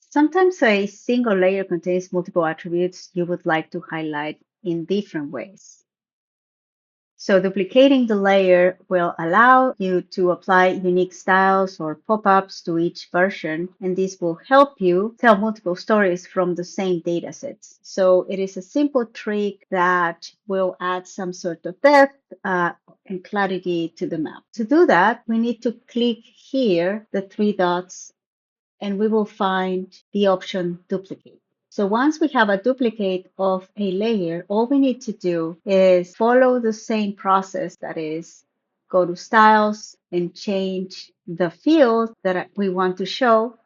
Sometimes a single layer contains multiple attributes you would like to highlight in different ways. So duplicating the layer will allow you to apply unique styles or pop-ups to each version, and this will help you tell multiple stories from the same datasets. So it is a simple trick that will add some sort of depth and clarity to the map. To do that, we need to click here, the three dots, and we will find the option duplicate. So once we have a duplicate of a layer, all we need to do is follow the same process, that is, go to styles and change the field that we want to show.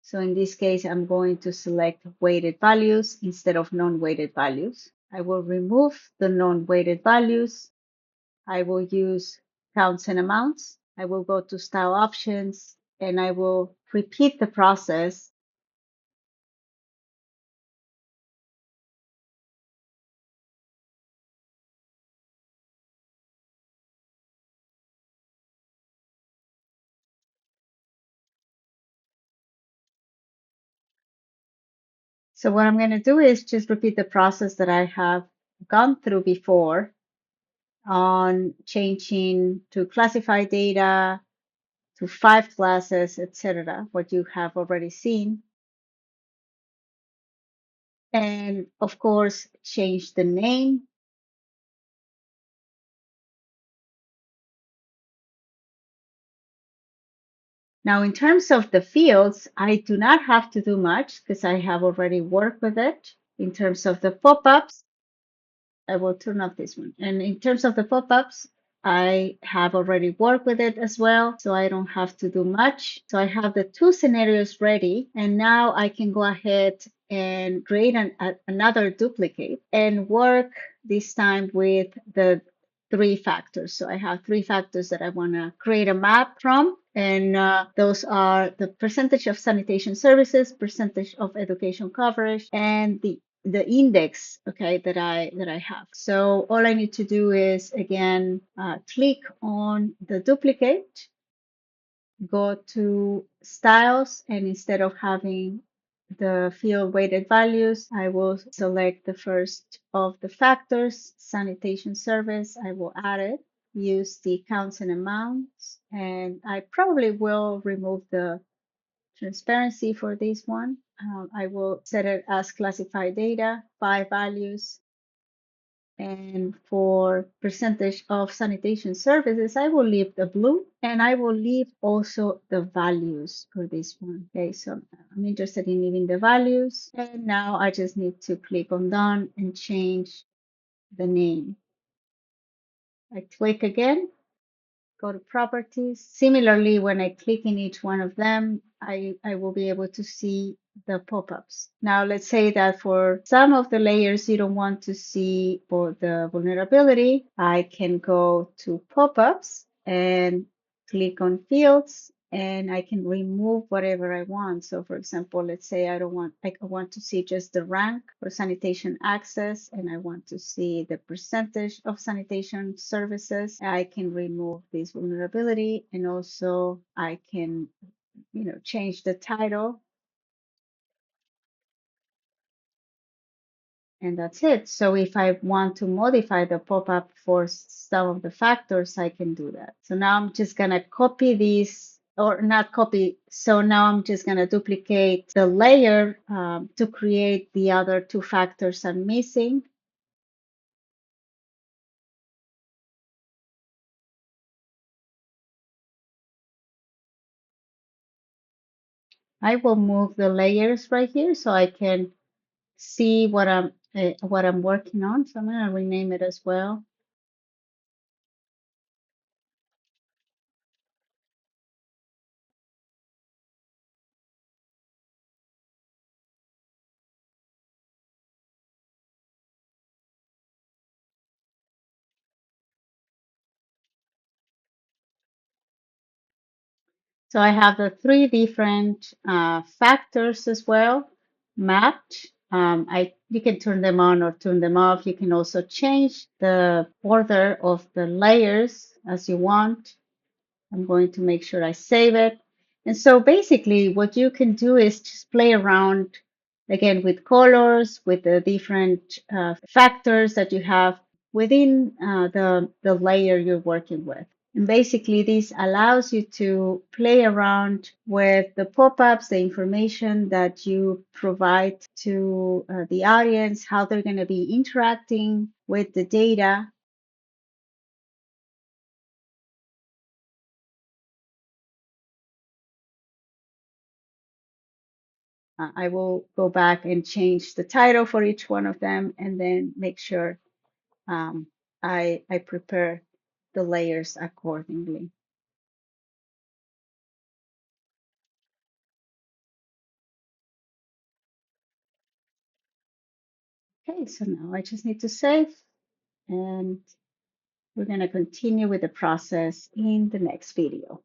So in this case, I'm going to select weighted values instead of non-weighted values. I will remove the non-weighted values. I will use counts and amounts. I will go to style options and I will repeat the process. So what I'm going to do is just repeat the process that I have gone through before on changing to classify data to 5 classes, etc., what you have already seen. And of course, change the name. Now, in terms of the fields, I do not have to do much because I have already worked with it. In terms of the pop-ups, I will turn off this one. And in terms of the pop-ups, I have already worked with it as well, so I don't have to do much. So I have the two scenarios ready, and now I can go ahead and create another duplicate and work this time with the three factors. So I have three factors that I want to create a map from, and those are the percentage of sanitation services, percentage of education coverage, and the index, okay, that I have. So all I need to do is again click on the duplicate, go to styles, and instead of having the field weighted values, I will select the first of the factors, sanitation service. I will add it, use the counts and amounts, and I probably will remove the transparency for this one. I will set it as classified data, 5 values. And for percentage of sanitation services, I will leave the blue and I will leave also the values for this one. Okay, so I'm interested in leaving the values. And now I just need to click on done and change the name. I click again, go to properties. Similarly, when I click in each one of them, I will be able to see the pop-ups. Now, let's say that for some of the layers you don't want to see for the vulnerability, I can go to pop-ups and click on fields and I can remove whatever I want. So for example, let's say I want to see just the rank for sanitation access and I want to see the percentage of sanitation services. I can remove this vulnerability and also I can, change the title. And that's it. So if I want to modify the pop-up for some of the factors, I can do that. So now I'm just going to copy these, or not copy. So now I'm just going to duplicate the layer to create the other two factors I'm missing. I will move the layers right here so I can see what I'm working on. So I'm going to rename it as well. So I have the three different factors as well mapped. You can turn them on or turn them off. You can also change the order of the layers as you want. I'm going to make sure I save it. And so basically, what you can do is just play around again with colors, with the different factors that you have within the layer you're working with. And basically, this allows you to play around with the pop-ups, the information that you provide to the audience, how they're going to be interacting with the data. I will go back and change the title for each one of them and then make sure um, I prepare the layers accordingly. Okay, so now I just need to save, and we're going to continue with the process in the next video.